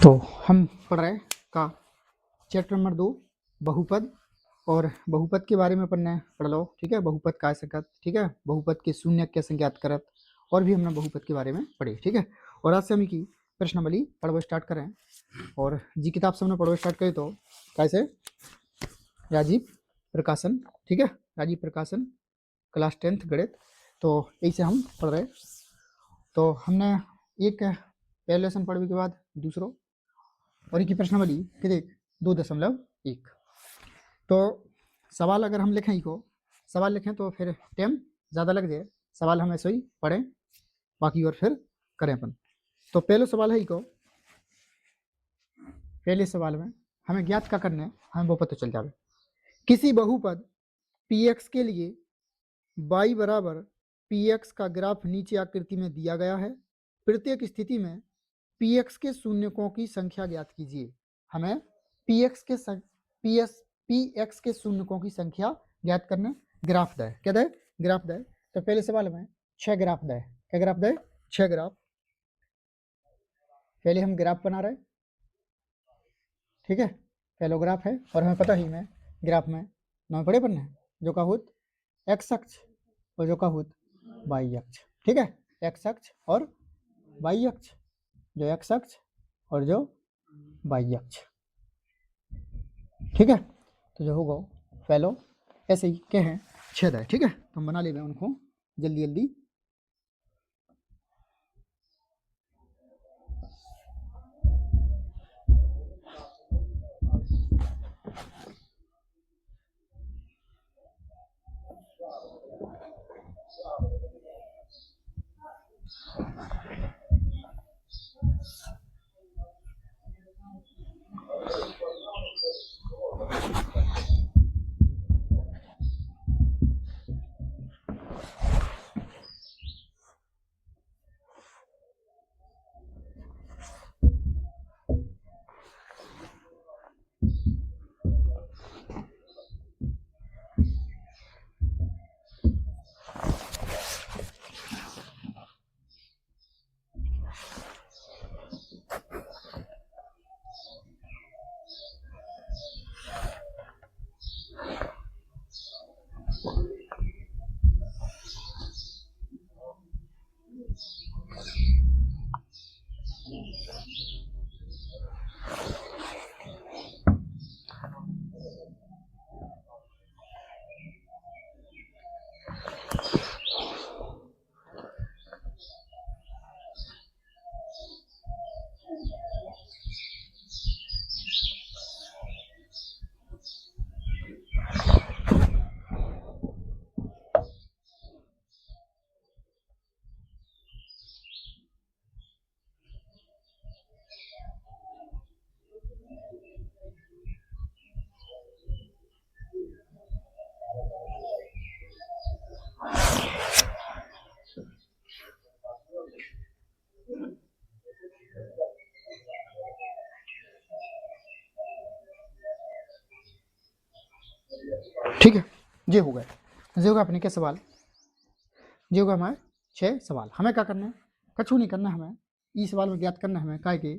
तो हम पढ़ रहे का चैप्टर नंबर 2 बहुपद। और बहुपद के बारे में पढ़ लो, ठीक है। बहुपद काय संज्ञात, ठीक है। बहुपद के शून्य के संज्ञात करत, और भी हमने बहुपद के बारे में पढ़े, ठीक है। और आज से हम की प्रश्नावली पढ़वा स्टार्ट करें। और जी किताब से हमने पढ़वा स्टार्ट करें तो कैसे राजीव प्रकाशन, ठीक है। राजीव प्रकाशन क्लास 10th गणित। तो ऐसे हम पढ़ रहे। तो हमने एक पहले लेसन पढ़ने के बाद दूसरों और की प्रश्नावली के देख 2.1। तो सवाल अगर हम लिखें को सवाल लिखें तो फिर टाइम ज़्यादा लग जाए। सवाल हम ऐसे ही पढ़ें बाकी और फिर करें अपन। तो पहले सवाल है को, पहले सवाल में हमें ज्ञात क्या करना है, हमें वो पता चल जाए। किसी बहुपद px के लिए y बराबर px का ग्राफ नीचे आकृति में दिया गया है। प्रत्येक स्थिति में px के शून्यकों की संख्या ज्ञात कीजिए। हमें px के शून्यकों की संख्या ज्ञात करना। ग्राफ दे क्या दे, ग्राफ दे। तो पहले सवाल में 6 ग्राफ दे। क्या ग्राफ दे? 6 ग्राफ। पहले हम ग्राफ बना रहे, ठीक है। पहला ग्राफ है और हमें पता ही में ग्राफ में नौ पड़े पढ़ना है जो का होत एक्स अक्ष और जो का होत वाई अक्ष, ठीक है। एक्स अक्ष और वाई अक्ष, जो एक्स अक्ष और जो वाई अक्ष, ठीक है। तो जो होगा फैलो ऐसे ही क्या है, छेद है, ठीक है। तो हम बना ले रहे हैं उनको जल्दी जल्दी। ठीक है, ये हो गए। ये होगा अपने के सवाल, ये होगा हमारे 6 सवाल। हमें क्या करना है, कछु नहीं करना। हमें इस सवाल में ज्ञात करना है हमें काय के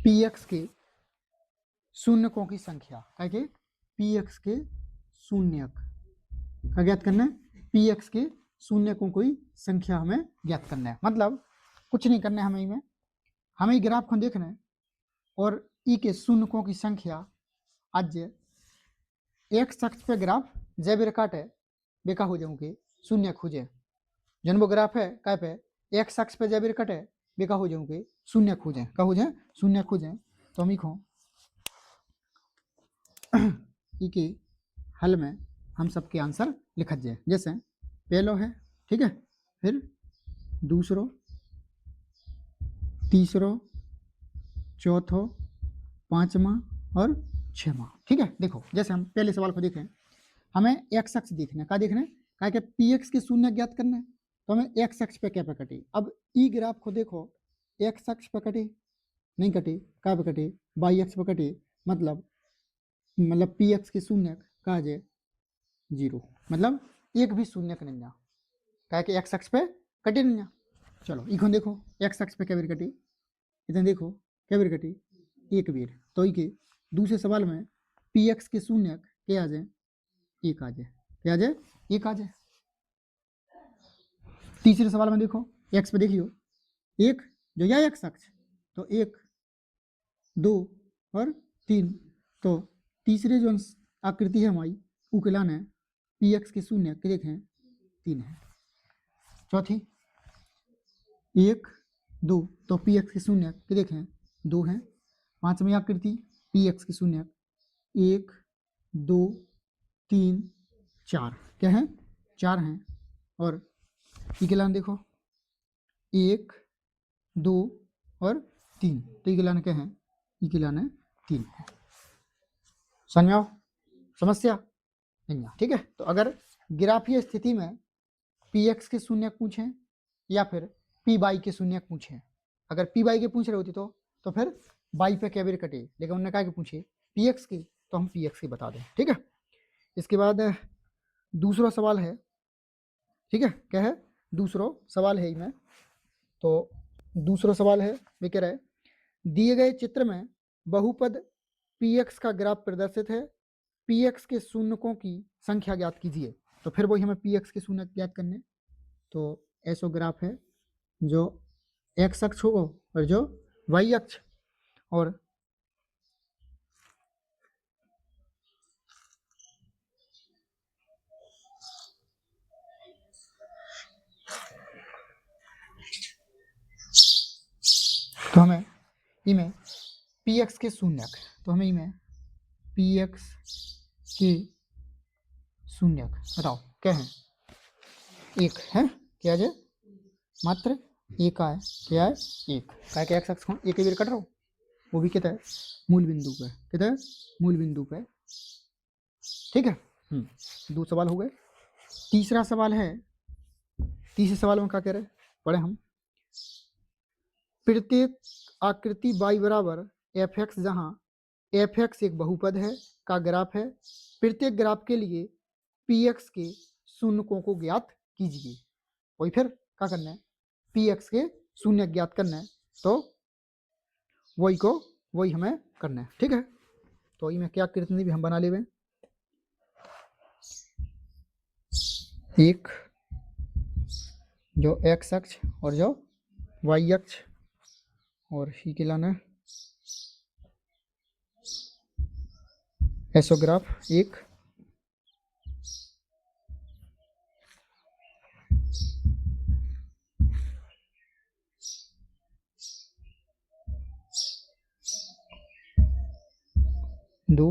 px के शून्यकों की संख्या। काय के px के शून्यक का ज्ञात करना है। px के शून्यकों की संख्या हमें ज्ञात करना है। मतलब कुछ नहीं करना है हमें, हमें ग्राफ को देखना है और ई के शून्यकों की संख्या आज एक अक्ष पे ग्राफ जय बेर काटे बेका हो जाऊंगे शून्य खोजे। जन वो ग्राफ है काय पे एक अक्ष पे जय बेर कटे बेका हो जाऊंगे शून्य खोजे, का हो जाए शून्य खोजे। तो हम लिखो ई के हल में हम सबके आंसर लिखत जाए। जैसे पहलो है, ठीक है, फिर दूसरो, तीसरो, चौथो, पांचवा और छठवां, ठीक है। देखो जैसे हम पहले सवाल को देखें, हमें एक्स अक्ष देखना है। क्या देखना है? क्या कि px के शून्य ज्ञात करना है। तो हमें एक्स अक्ष पे क्या पे कटे। अब ई ग्राफ को देखो, एक्स अक्ष पे कटे नहीं कटे, क्या पे कटे वाई अक्ष पे कटे। मतलब px के शून्य कहा जाए 0, मतलब एक भी शून्य नहीं जा, क्या कि एक्स अक्ष पे कटे नहीं जा। चलो इको देखो एक्स अक्ष पे क्या कटे इतने देखो क्या बेर कटी एक बेर, तो ई के दूसरे सवाल में पी एक्स के शून्य के आ जाए एक आ जाए, क्या आ जाए एक आ जाए। तीसरे सवाल में देखो एक्स पे देखियो एक जो या एक्स अक्ष, तो एक दो और तीन, तो तीसरे जो आकृति है हमारी उकेलान है पी एक्स के शून्य के देखें तीन है। चौथी एक दो, तो पी एक्स के शून्य के देखें दो है। पांचवी आकृति पी एक्स के शून्य एक दो तीन चार, क्या है चार हैं। और इकेलान देखो एक दो और तीन, तो इकेलान क्या है इकेलान है तीन है। समझाओ समस्या नहीं है, ठीक है। तो अगर ग्राफीय स्थिति में पी एक्स के शून्य पूछें या फिर पी बाई के शून्य पूछें, अगर पी बाई के पूछ रहे होती तो फिर बाई पे क्या बेर कटे, लेकिन उन्होंने कहा कि पूछे पी एक्स की, तो हम पी एक्स की बता दें, ठीक है। इसके बाद दूसरा सवाल है, ठीक है, क्या है दूसरा सवाल है इसमें। तो दूसरा सवाल है वे कह रहा है दिए गए चित्र में बहुपद पी एक्स का ग्राफ प्रदर्शित है, पी एक्स के शून्यकों की संख्या ज्ञात कीजिए। तो फिर वही हमें पी एक्स के शून्य ज्ञात करने, तो ऐसा ग्राफ है जो एक्स अक्ष हो और जो वाई अक्ष, और तो हमें इमें पी एक्स के शून्यक, तो हमें इमें पी एक्स के शून्यक बताओ क्या है एक है, क्या है मात्र एक है, क्या है एक, क्या एक्स अक्ष एक बेर कट रहा हो, वो भी कहता है मूल बिंदु पे, कहता है मूल बिंदु पे, ठीक है। दो सवाल हो गए। तीसरा सवाल है, तीसरे सवाल में क्या कह रहे पढ़े हम, प्रत्येक आकृति y बराबर एफ एक्स जहाँ एफ एक्स एक बहुपद है का ग्राफ है, प्रत्येक ग्राफ के लिए पी एक्स के शून्यकों को ज्ञात कीजिए। वही फिर क्या करना है पी एक्स के शून्य ज्ञात करना है, तो वही को वही हमें करना है, ठीक है। तो इसमें क्या कृति भी हम बना ले, एक जो एक्स अक्ष और जो वाई अक्ष, और ही के लाना एसोग्राफ एक, दो,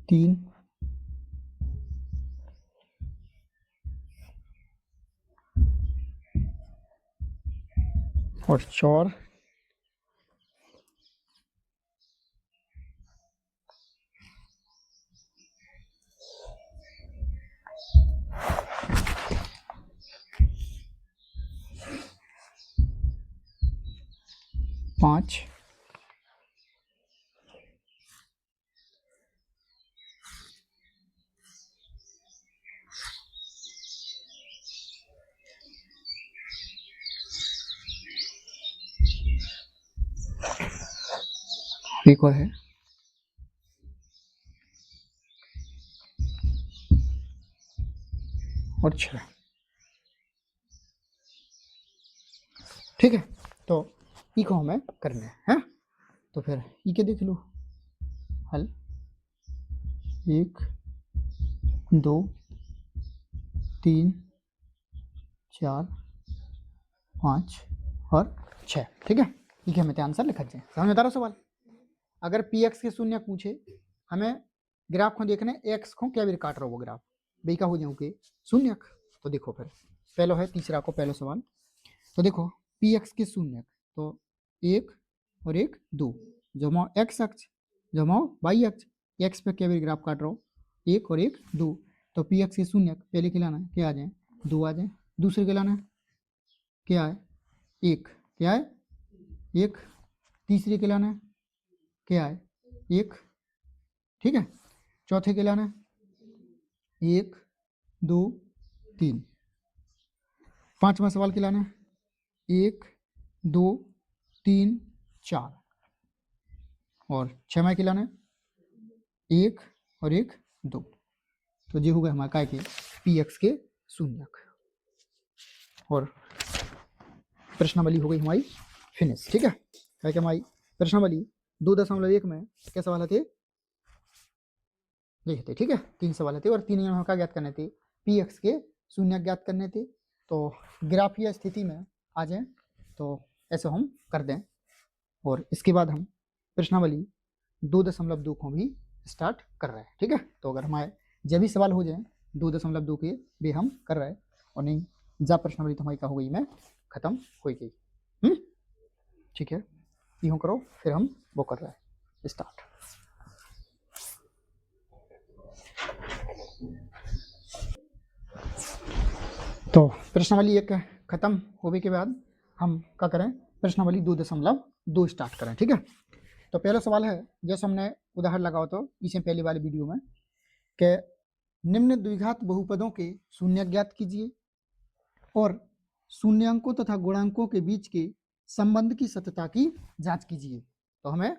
तीन, और चार, पाँच, एक और है और छः, ठीक है। तो ई को हमें करना है, तो फिर ई के देख लो हल, एक दो तीन चार पाँच और छः, ठीक है। ई के हमें आंसर लिखा जाए। समझ में आ रहा सवाल, अगर पी एक्स के शून्य पूछे हमें ग्राफ को देखने एक्स को क्या भी काट रहा हो ग्राफ बी का हो जाऊँ शून्य, तो देखो फिर पहलो है तीसरा को पहलो सवाल, तो देखो पी एक्स के शून्य, तो एक और एक दो, जमाओ एक्स अक्ष जमाओ वाई अक्ष, एक्स पे क्या भी ग्राफ काट रहा हो एक और एक दो, तो पी एक्स के शून्य पहले के लाना क्या आ जाए दो आ जाए, दूसरे के लाना क्या है एक, क्या है एक, तीसरे के लाना क्या है 1, ठीक है। चौथे के लाना 1 2 3। पांचवा सवाल के लाना 1 2 3 4 और छठवां के लाना 1 और 1 2। तो ये हो गया हमारा काय के पी एक्स के शून्यक और प्रश्नावली हो गई हमारी फिनिश, ठीक है। क्या कि हमारी प्रश्नावली 2.1 में क्या सवाल थे, ये थे, ठीक है। 3 सवाल थे और 3 यहाँ क्या ज्ञात करने थे, पी एक्स के शून्य ज्ञात करने थे। तो ग्राफीय स्थिति में आ जाए तो ऐसे हम कर दें और इसके बाद हम प्रश्नावली 2.2 को भी स्टार्ट कर रहे हैं, ठीक है। तो अगर हमारे जब भी सवाल हो जाए 2.2 के भी हम कर रहे हैं और नहीं जा प्रश्नावली तो हमारी क्या हो गई में खत्म हो गई, ठीक है। यूँ करो फिर हम वो कर रहे हैं स्टार्ट। तो प्रश्नावली 1 खत्म होने के बाद हम क्या करें, प्रश्नावली 2.2 स्टार्ट करें, ठीक है। तो पहला सवाल है, जैसे हमने उदाहरण लगाओ तो इसे पहले वाली वीडियो में कि निम्न द्विघात बहुपदों के शून्य ज्ञात कीजिए और शून्यांकों तथा गुणांकों के बीच के संबंध की सत्यता की जांच कीजिए। तो हमें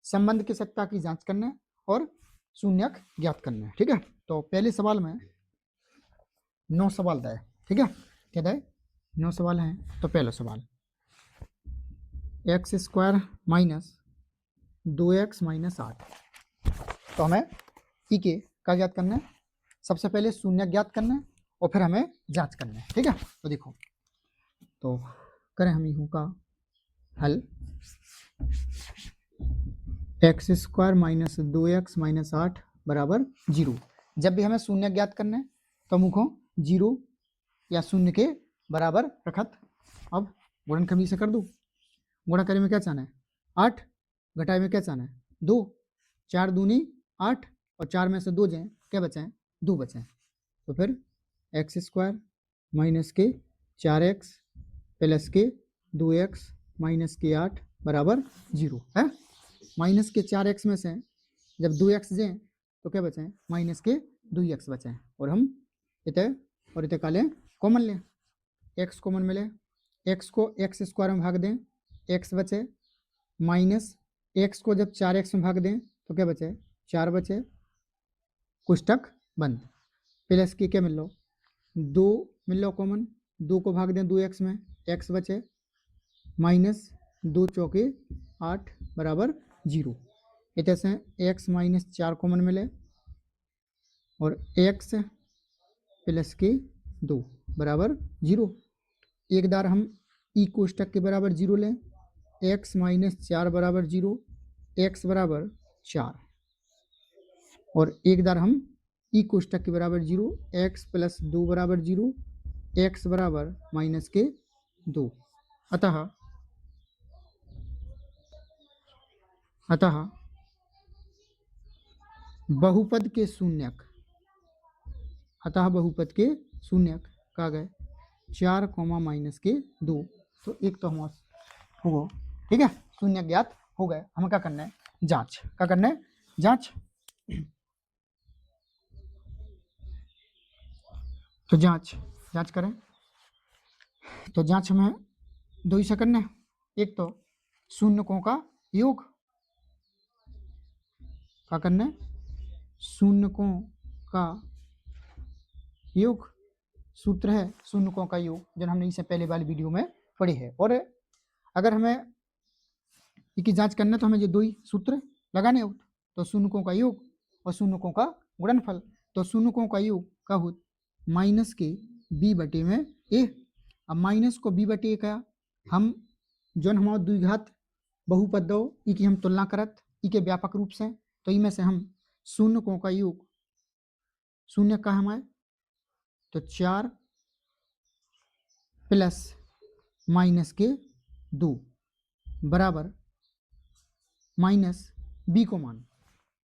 संबंध की सत्यता की जांच करना है और शून्यक ज्ञात करना है, ठीक है। तो पहले सवाल में 9 सवाल दे, ठीक है। क्या दे, 9 सवाल हैं। तो पहला सवाल x² माइनस 2x माइनस 8। तो हमें ई के क्या ज्ञात करना है, सबसे पहले शून्य ज्ञात करना है और फिर हमें जांच करना है, ठीक है। तो देखो, तो करें हम यूं का हल, x² माइनस 2x माइनस 8 बराबर 0। जब भी हमें शून्य ज्ञात करना है तो मुखो 0 या शून्य के बराबर रखत। अब गुणन कमी से कर दूँ, गुणा करे में क्या चाहना है 8, घटाए में क्या चाहना है 2, 4 दूनी 8 और 4 में से 2 जाए क्या बचाएं 2 बचाएं। तो फिर x² माइनस के 4x प्लस के 2x माइनस के 8 बराबर 0 है। माइनस के 4x में से जब 2x जाए तो क्या बचाएं माइनस के 2x बचाएं और हम इतने और इतने का लें कॉमन लें, x कॉमन मिले, x को x² में भाग दें x बचे, माइनस x को जब 4x में भाग दें तो क्या बचे 4 बचे, कोष्टक बंद, प्लस की क्या मिल लो 2 मिल लो कॉमन, 2 को भाग दें 2x में x बचे, माइनस 2 चौके 8 बराबर 0। इतने से x माइनस 4 कॉमन मिले और x प्लस के 2 बराबर 0। एक दार हम ई कोष्टक के बराबर 0 लें, x माइनस 4 बराबर 0, x बराबर 4 और एक दार हम ई कोष्टक के बराबर 0, x प्लस 2 बराबर 0, x बराबर माइनस के 2। अतः बहुपद के शून्यक, अतः बहुपद के शून्यक का गए 4 माइनस के 2। तो एक तो हम हो, ठीक है, शून्य ज्ञात हो गए। हमें क्या करना है जांच, क्या करना है जांच। तो जांच करें, तो जांच में 2 ही से करना है, एक तो शून्यकों का योग, क्या करना है शून्यकों का योग, सूत्र है शून्यकों का योग जो हमने इससे पहले वाली वीडियो में पढ़ी है। और अगर हमें इसकी जांच करना है तो हमें ये 2 ही सूत्र लगाने हो, तो शून्यकों का योग और शून्यकों का गुणनफल। तो शून्यकों का योग का हो माइनस के b बटे में a। अब माइनस को b बटे का हम जो हमारा द्विघात बहुपद दो ई की हम तुलना करत ई के व्यापक रूप से, तो इनमें से हम शून्यकों का योग शून्य का हमारे तो 4 प्लस माइनस के 2 बराबर माइनस b को मान,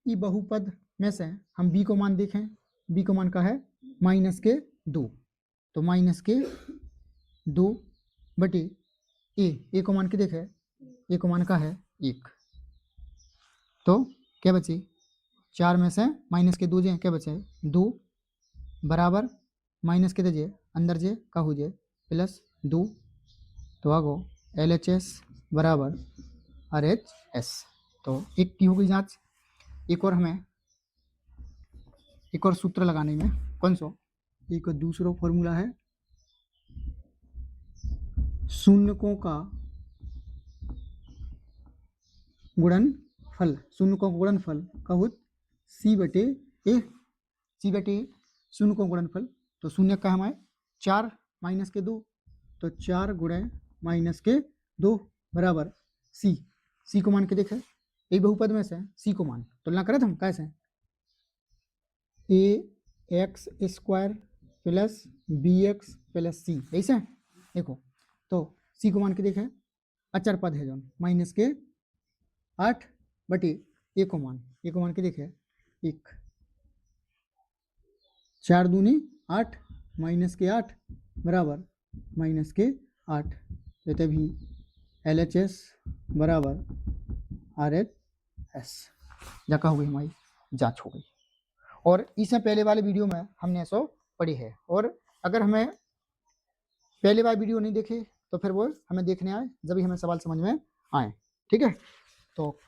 ई बहुपद में से हम b को मान देखें, b को मान का है माइनस के 2, तो माइनस के 2 बटे a को मान के देखें, a को मान का है 1। तो क्या बचे 4 में से माइनस के 2 जे क्या बचे 2 बराबर माइनस के जे अंदर जे का हो जाए प्लस 2 तो आगो LHS बराबर RHS। तो एक की हो गई जांच। एक और हमें एक और सूत्र लगाने में कौन सा एक दूसरा फॉर्मूला है शून्यकों का गुणनफल। शून्यकों का गुणनफल का होत C बटे ए शून्य का गुणनफल। तो शून्य का हमारे 4 माइनस के 2 तो 4 गुणे माइनस के 2 बराबर C को मान के देखे यही बहुपद में से C को मान तुलना करें हम कैसे AX square plus BX plus C ऐसे देखो तो C को मान के देखे अचर पद है जो माइनस के 8 बटे ए को मान के देखे 1 4 दूनी 8 माइनस के 8 बराबर माइनस के 8 तो तभी LHS बराबर RHS जगह हो गई हमारी जांच हो गई। और इससे पहले वाले वीडियो में हमने ऐसा पढ़ी है और अगर हमें पहले वाले वीडियो नहीं देखे तो फिर वो हमें देखने आए जब भी हमें सवाल समझ में आए। ठीक है तो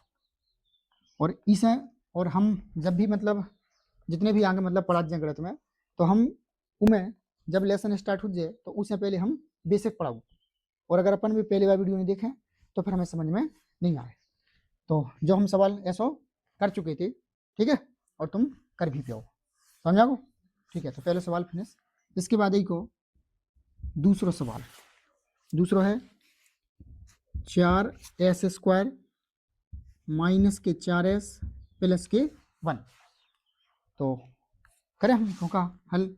और इसे और हम जब भी मतलब जितने भी आगे मतलब पढ़ा जाए गणित में तो हम उमें जब लेसन स्टार्ट हो जाए तो उससे पहले हम बेसिक पढ़ाऊँ और अगर अपन भी पहले वाला वीडियो नहीं देखें तो फिर हमें समझ में नहीं आए। तो जो हम सवाल ऐसा कर चुके थे ठीक है और तुम कर भी पाओ समझाओ। ठीक है तो पहले सवाल फिनिश। इसके बाद ही को दूसरा सवाल दूसरा है 4s स्क्वायर माइनस के 4s प्लस के 1। तो करें हम होगा हल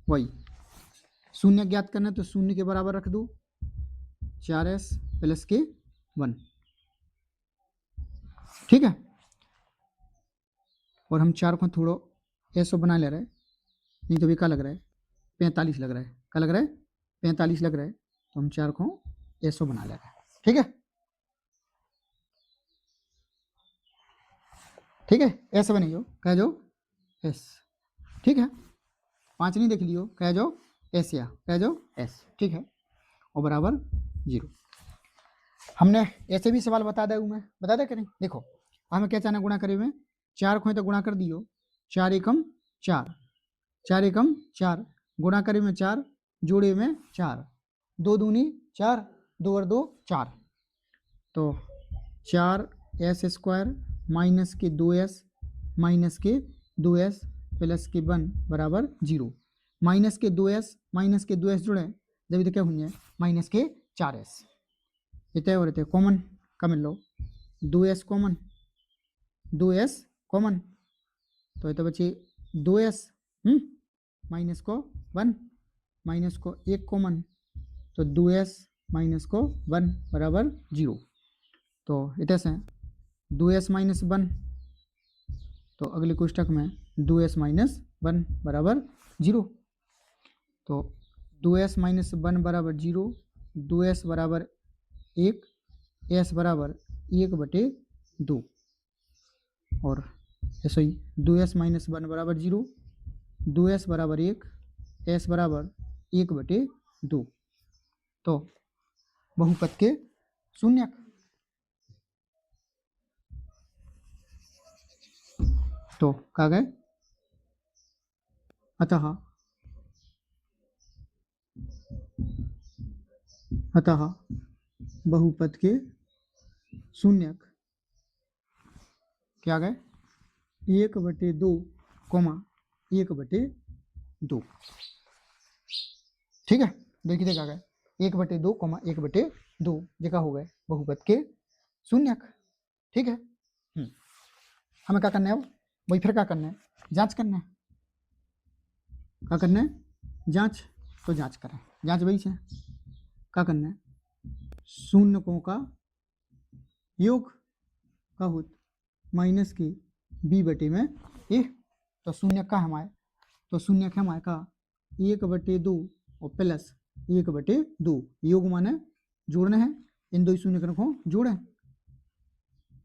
वही शून्य ज्ञात करना तो शून्य के बराबर रख दो 4s प्लस के 1 ठीक है। और हम 4 को थोड़ा ऐसा बना ले रहे हैं नहीं तो भी क्या लग रहा है 45 लग रहा है क्या लग रहा है 45 लग रहा है तो हम 4 को ऐसा बना ले रहे हैं ठीक है। ठीक है ऐसे बनियो कह जो एस ठीक है 5 नहीं देख लियो कह जो एस या कह जो एस ठीक है और बराबर 0। हमने ऐसे भी सवाल बता दे कि नहीं देखो हमें क्या चाहना गुणा करे में 4 को तो गुणा कर दियो 4 एकम 4 4 एकम 4 गुणा करे में 4 जोड़े में 4 2 दूनी 4 2 और 2 4 तो 4s स्क्वायर माइनस के 2s माइनस के 2s प्लस के 1 बराबर 0। माइनस के 2s जुड़े जब तो क्या होंगे माइनस के 4s इतने और इतने कॉमन का मिल लो 2s कॉमन 2s कॉमन तो ये तो बची 2s माइनस को 1 माइनस को 1 कॉमन तो 2s माइनस को 1 बराबर 0। तो इतने से 2s माइनस 1 तो अगले कोष्टक में 2s माइनस 1 बराबर 0। तो 2s माइनस 1 बराबर 0 2s बराबर 1 s बराबर 1 बटे 2 और ऐसे ही 2s माइनस 1 बराबर 0 2s बराबर 1 s बराबर 1 बटे 2। तो बहुपद के शून्यक तो कहा गए अतः बहुपद के शून्यक क्या गए 1 बटे 2 कोमा 1 बटे 2 ठीक है। देखिए क्या गए 1 बटे 2 कोमा 1 बटे 2 जगह हो गए बहुपद के शून्यक ठीक है। हमें क्या करना है वही फिर क्या करना है जांच करना है क्या करना है जांच तो जांच करें जांच वही है क्या करना है शून्यकों का योग का होत माइनस के b बटे में ए तो शून्य का हमारे तो शून्य का हमारे का 1 बटे 2 और प्लस 1 बटे 2 योग माने जोड़ना है इन दो शून्य को जोड़ें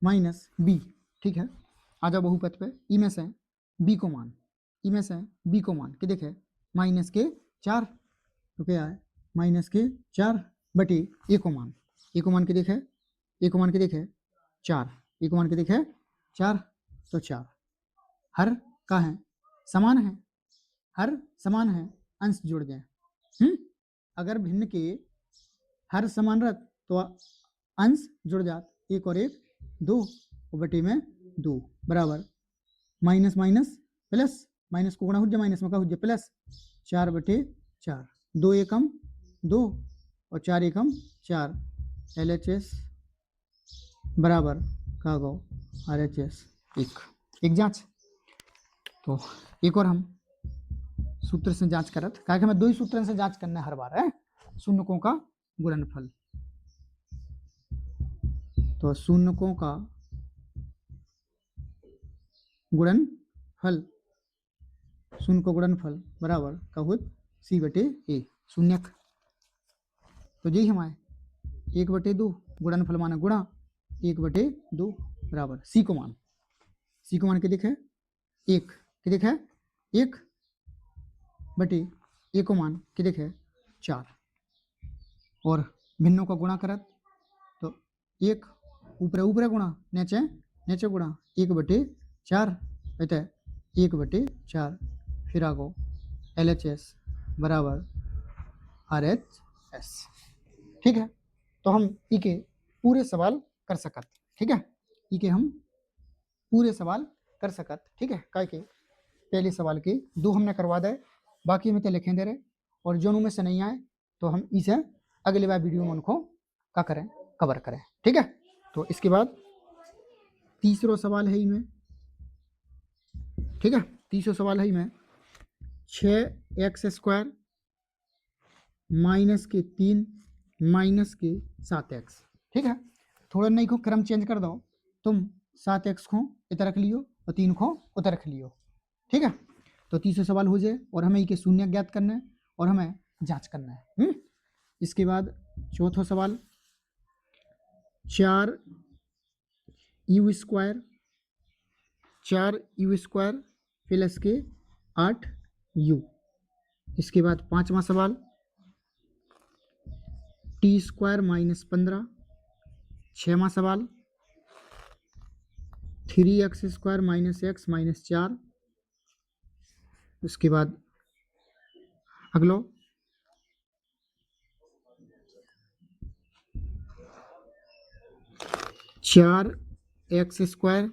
माइनस बी, ठीक है। आ जाओ बहुपद पे, ई में से बी को मान, ई में से बी को मान के देखे माइनस के 4, तो क्या है माइनस के 4 बटे ए को मान, ए को मान के देखे, ए को मान के देखे 4, ए को मान के देखे 4, तो 4 हर का है समान है, हर समान है, अंश जुड़ जाए। अगर भिन्न के हर समान रख तो अंश जुड़ जात, एक और एक 2 बटे में 2 बराबर माइनस माइनस प्लस, माइनस को गुणा हो जाए माइनस में का हो जाए प्लस 4 बटे 4, 2 एकम 2 और 4 एकम 4, LHS बराबर का गो RHS 1, एक जांच। तो एक और हम सूत्र से जांच करत, क्या हमें 2 ही सूत्र से जांच करना है हर बार है, शून्यकों का गुणनफल। तो शून्यकों का गुणनफल, शून्य को गुणनफल बराबर का हो सी बटे ए, शून्यक। तो यही हमारे 1/2 गुणनफल माना गुणा 1/2 बराबर सी को मान, सी को मान के देखे 1 के देखे 1 बटे ए को मान के देखे 4, और भिन्नों का गुणा करत तो 1 ऊपर ऊपर गुणा नीचे नीचे गुणा 1/4 अतः 1/4, फिर आगो LHS बराबर RHS, ठीक है। तो हम ई के पूरे सवाल कर सकत, ठीक है, ई के हम पूरे सवाल कर सकत, ठीक है। काय के पहले सवाल के 2 हमने करवा दे, बाकी में तो लिखें दे रहे, और जो में से नहीं आए तो हम इसे अगले बार वीडियो में उनको क्या करें कवर करें, ठीक है। तो इसके बाद तीसरा सवाल है में, ठीक है, तीसरा सवाल है में 6x² माइनस के 3 माइनस के 7x, ठीक है। थोड़ा नहीं को क्रम चेंज कर दो, तुम 7x को इधर रख लियो और 3 को उधर रख लियो, ठीक है। तो तीसरा सवाल हो जाए, और हमें के शून्य ज्ञात करना है और हमें जांच करना है। इसके बाद चौथा सवाल 4u² 4u² प्लस के 8u। इसके बाद पांचवा सवाल t² माइनस 15, छठवां सवाल 3x² माइनस x माइनस 4। उसके बाद अगलो 4x²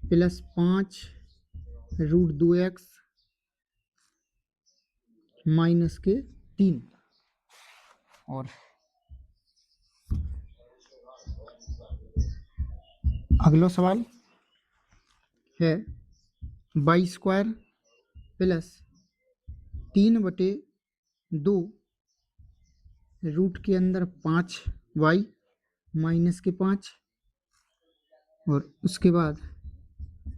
प्लस 5√2x माइनस के 3, और अगला सवाल है y² प्लस 3/2 रूट के अंदर 5y माइनस के 5, और उसके बाद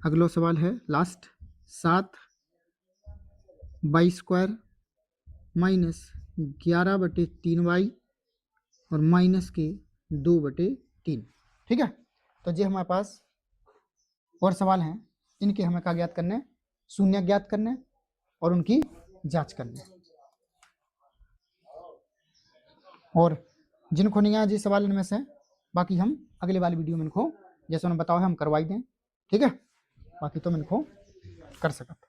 अगला सवाल है लास्ट 7y² माइनस 11/3y और माइनस के 2/3, ठीक है। तो ये हमारे पास और सवाल हैं, इनके हमें क्या ज्ञात करने, शून्य ज्ञात करने और उनकी जांच करने, और जिनको नहीं आया जी सवाल इनमें से, बाकी हम अगले वाली वीडियो में इनको जैसे उन्होंने बताओ है हम करवाई दें, ठीक है। बाकी तुम इनको कर सकते।